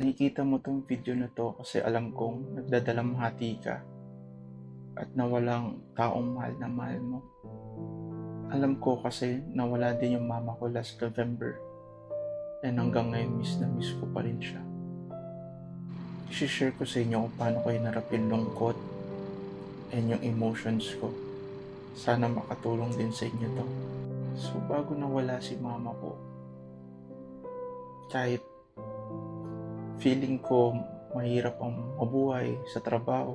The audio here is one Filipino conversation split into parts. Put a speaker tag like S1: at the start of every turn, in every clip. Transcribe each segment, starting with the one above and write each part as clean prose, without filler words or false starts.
S1: Nakikita mo 'tong video na 'to kasi alam kong nagdadalamhati ka at nawalang taong mahal na mahal mo. Alam ko kasi nawala din yung mama ko last November and hanggang ngayon miss na miss ko pa rin siya. I-share ko sa inyo kung paano ko hinarap yung lungkot and yung emotions ko. Sana makatulong din sa inyo 'to. So bago nawala si mama ko, kahit feeling ko mahirap ang mabuhay sa trabaho,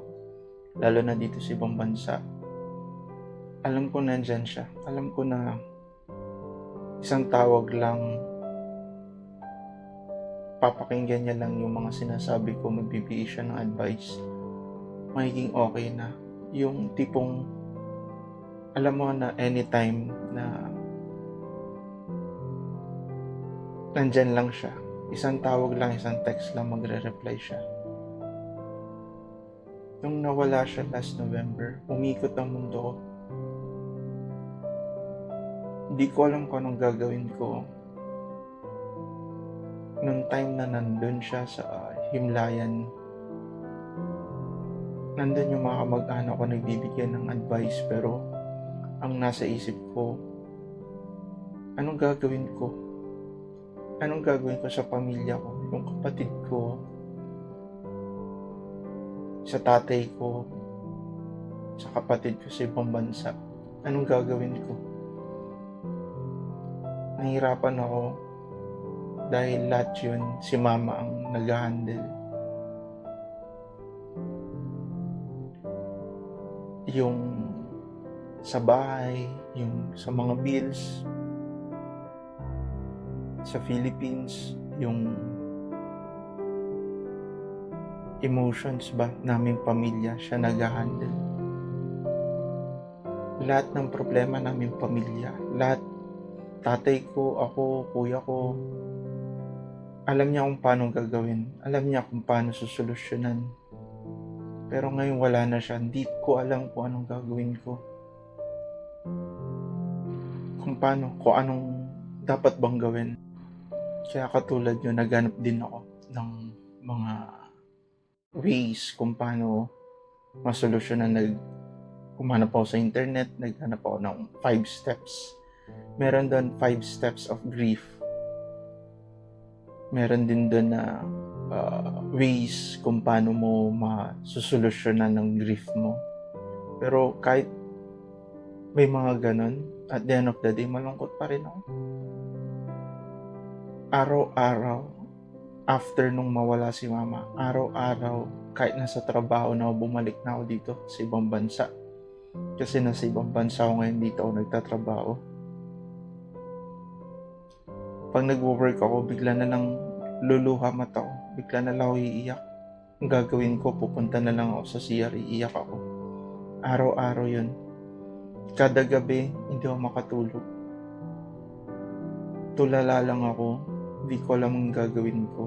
S1: lalo na dito sa ibang bansa, alam ko nandyan siya. Alam ko na isang tawag lang, papakinggan niya lang yung mga sinasabi ko, magbibigay siya ng advice, magiging okay na. Yung tipong, alam mo na anytime na nandyan lang siya. Isang tawag lang, isang text lang, magre-reply siya. Nung nawala siya last November, umikot ang mundo ko. Hindi ko alam kung anong gagawin ko. Nung time na nandun siya sa himlayan, nandun yung mga kamag-anak ko nagbibigyan ng advice, pero ang nasa isip ko, anong gagawin ko? Anong gagawin ko sa pamilya ko, yung kapatid ko, sa tatay ko, sa kapatid ko sa ibang bansa? Anong gagawin ko? Nahihirapan ako dahil lahat yun, si mama ang nag-handle. Yung sa bahay, yung sa mga bills, sa Philippines, yung emotions ba naming pamilya, siya nag-handle. Lahat ng problema naming pamilya, lahat, tatay ko, ako, kuya ko, alam niya kung paano gagawin, alam niya kung paano susolusyonan. Pero ngayon wala na siya, hindi ko alam kung anong gagawin ko. Kung anong dapat bang gawin. Kaya katulad yun, naghanap din ako ng mga ways kung paano masolusyonan. Kumanap ako sa internet, naghanap ako ng 5 steps. Meron doon 5 steps of grief. Meron din doon na ways kung paano mo masusolusyonan ng grief mo. Pero kahit may mga ganon, at the end of the day, malungkot pa rin ako. Araw-araw, after nung mawala si mama, araw-araw, kahit nasa trabaho na ako, bumalik na ako dito sa ibang bansa. Kasi nasa ibang bansa ako ngayon, dito ako nagtatrabaho. Pag nag-work ako, bigla na lang luluha mata ko. Bigla na lang ako iiyak. Ang gagawin ko, pupunta na lang ako sa CR, iiyak ako. Araw-araw yun. Kada gabi, hindi ako makatulog. Tulala lang ako. Hindi ko alam ang gagawin ko.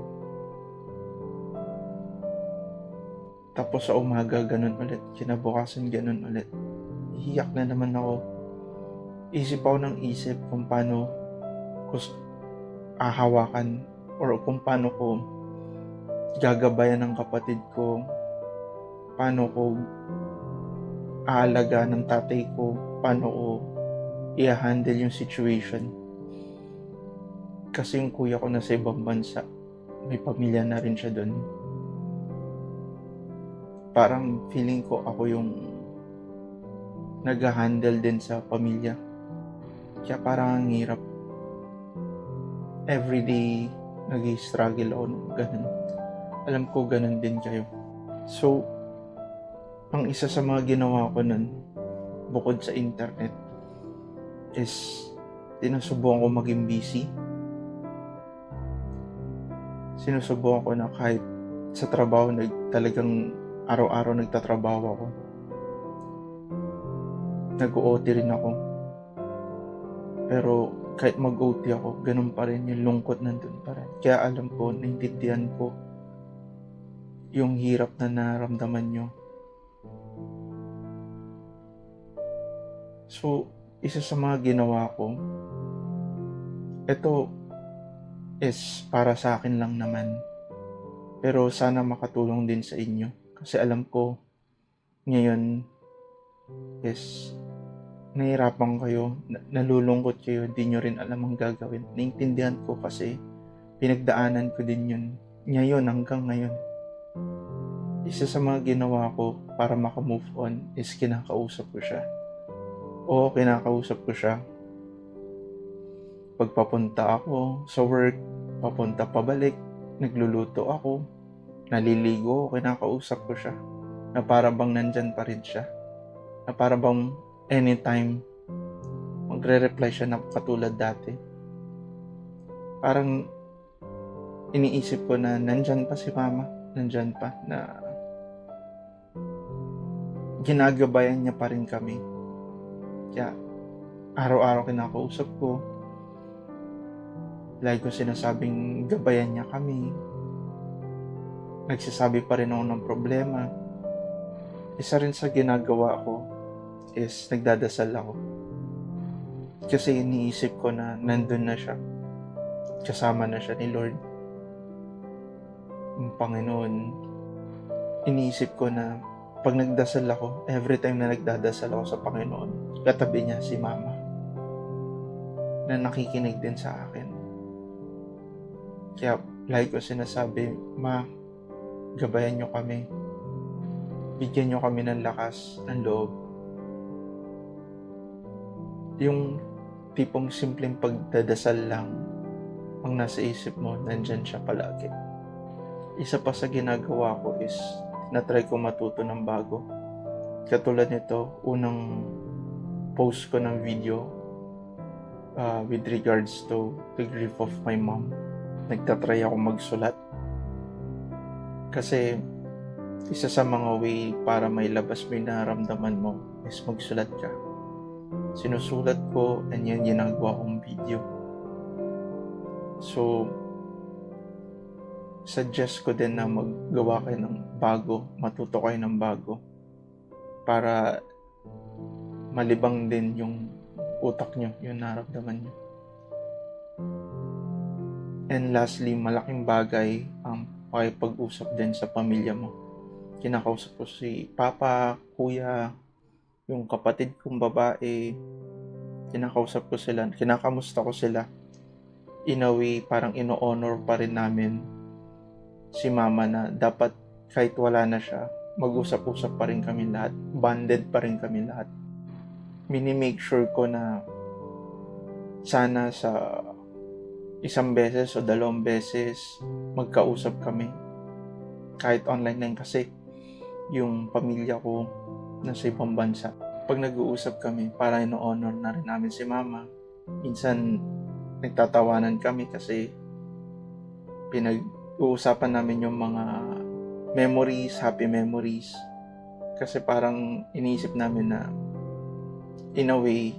S1: Tapos sa umaga, ganun ulit. Kinabukasan, ganun ulit. Iiyak na naman ako. Isip ako ng isip kung paano ko ahawakan or kung paano ko gagabayan ng kapatid ko, paano ko aalaga ng tatay ko, paano ko i-handle yung situation. Kasi yung kuya ko nasa ibang bansa, may pamilya na rin siya doon. Parang feeling ko ako yung nag-handle din sa pamilya. Kaya parang ang hirap. Everyday, nag-struggle ako ng ganun. Alam ko ganun din kayo. So, ang isa sa mga ginawa ko nun, bukod sa internet, is sinusubukan ko maging busy. Sinusubukan ko na kahit sa trabaho, talagang araw-araw nagtatrabaho ako. Nag-OT rin ako. Pero kahit mag-OT ako, ganun pa rin, yung lungkot nandun pa rin. Kaya alam ko, naintindihan ko yung hirap na naramdaman nyo. So, isa sa mga ginawa ko, ito is para sa akin lang naman. Pero sana makatulong din sa inyo. Kasi alam ko, ngayon is nahihirapan kayo, nalulungkot kayo, di nyo rin alam ang gagawin. Naintindihan ko kasi pinagdaanan ko din yun. Ngayon, hanggang ngayon. Isa sa mga ginawa ko para makamove on is kinakausap ko siya. Oo, kinakausap ko siya. Pagpapunta ako sa work, papunta pabalik, nagluluto ako, naliligo, kinakausap ko siya. Na para bang nandyan pa rin siya. Na para bang anytime magre-reply siya na katulad dati. Parang iniisip ko na nandyan pa si mama, nandyan pa, na ginagabayan niya pa rin kami. Kaya araw-araw kinakausap ko, lagi ko sinasabing gabayan niya kami, nagsasabi pa rin ako ng problema. Isa rin sa ginagawa ko is nagdadasal ako. Kasi iniisip ko na nandun na siya. Kasama na siya ni Lord. Ang Panginoon. Iniisip ko na pag nagdasal ako, every time na nagdadasal ako sa Panginoon, katabi niya si Mama na nakikinig din sa akin. Kaya lagi ko sinasabi, Ma, gabayan niyo kami. Bigyan niyo kami ng lakas, ng loob. Yung tipong simpleng pagdadasal lang ang nasa isip mo, nandyan siya palagi. Isa pa sa ginagawa ko is na-try ko matuto ng bago. Katulad nito, unang post ko ng video with regards to the grief of my mom. Nagtatry ako magsulat. Kasi isa sa mga way para may labas mo yung nararamdaman mo is magsulat ka. Sinusulat ko and yan ginagawa kong video. So, suggest ko din na maggawa kayo ng bago, matuto kayo ng bago para malibang din yung utak nyo, yung nararamdaman nyo. And lastly, malaking bagay ang pakipag-usap din sa pamilya mo. Kinakausap ko si Papa, Kuya, yung kapatid kong babae, kinakausap ko sila, kinakamusta ko sila. In a way, parang ino-honor pa rin namin si Mama na dapat kahit wala na siya, mag-usap-usap pa rin kami lahat, bonded pa rin kami lahat. Mini-make sure ko na sana sa isang beses o dalawang beses magkausap kami. Kahit online lang kasi yung pamilya ko nasa ibang bansa. Pag nag-uusap kami, para ino-honor na rin namin si Mama. Minsan, nagtatawanan kami kasi pinag-uusapan namin yung mga memories, happy memories. Kasi parang iniisip namin na in a way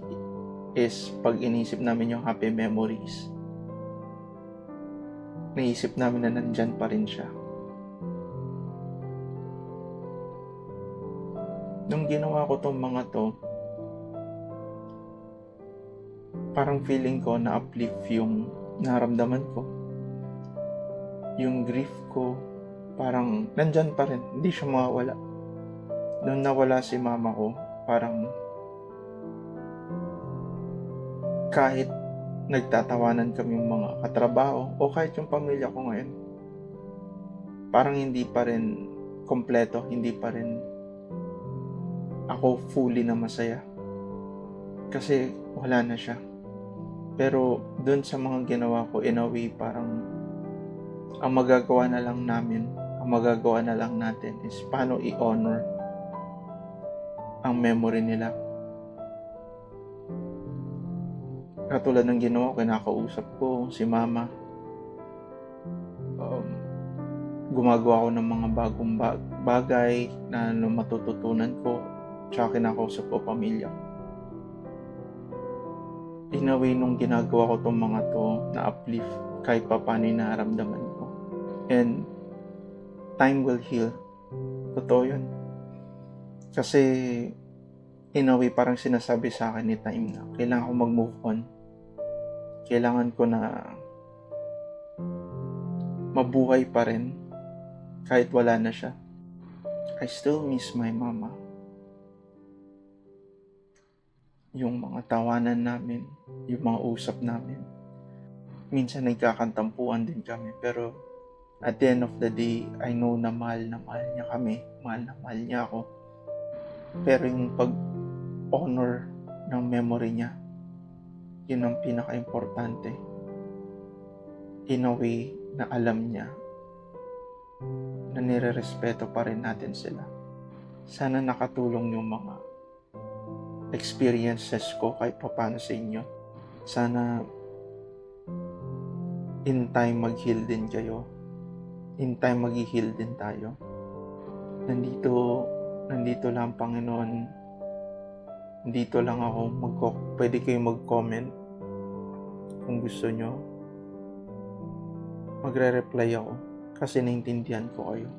S1: is pag iniisip namin yung happy memories, naisip namin na nandyan pa rin siya. Nung ginawa ko tong mga to, parang feeling ko na uplift yung naramdaman ko. Yung grief ko, parang nandyan pa rin, hindi siya mawawala. Nung nawala si Mama ko, parang kahit nagtatawanan kami mga katrabaho o kahit yung pamilya ko ngayon, parang hindi pa rin kompleto, hindi pa rin ako fully na masaya kasi wala na siya. Pero dun sa mga ginawa ko, in a way, parang ang magagawa na lang namin, ang magagawa na lang natin is paano i-honor ang memory nila. Katulad ng ginawa ko, kinakausap ko si Mama. Gumagawa ko ng mga bagong bagay na matututunan ko, tsaka kinakausap ko pamilya. In a way, nung ginagawa ko tong mga to, na-uplift kahit pa paano yung nararamdaman ko. And time will heal. Totoo yun. Kasi in a way, parang sinasabi sa akin ni time na kailangan ko mag-move on. Kailangan ko na mabuhay pa rin kahit wala na siya. I still miss my mama. Yung mga tawanan namin, yung mga usap namin. Minsan nagkakantampuan din kami, pero at the end of the day, I know na mahal niya kami, mahal na mahal niya ako. Pero yung pag-honor ng memory niya, yun ang pinaka-importante. In a way na alam niya na nire-respeto pa rin natin sila. Sana nakatulong yung mga experiences ko kahit paano sa inyo. Sana in time mag-heal din kayo. In time mag-heal din tayo. Nandito lang, Panginoon. Nandito lang ako. Pwede kayong mag-comment kung gusto nyo. Magre-reply ako kasi naintindihan ko kayo.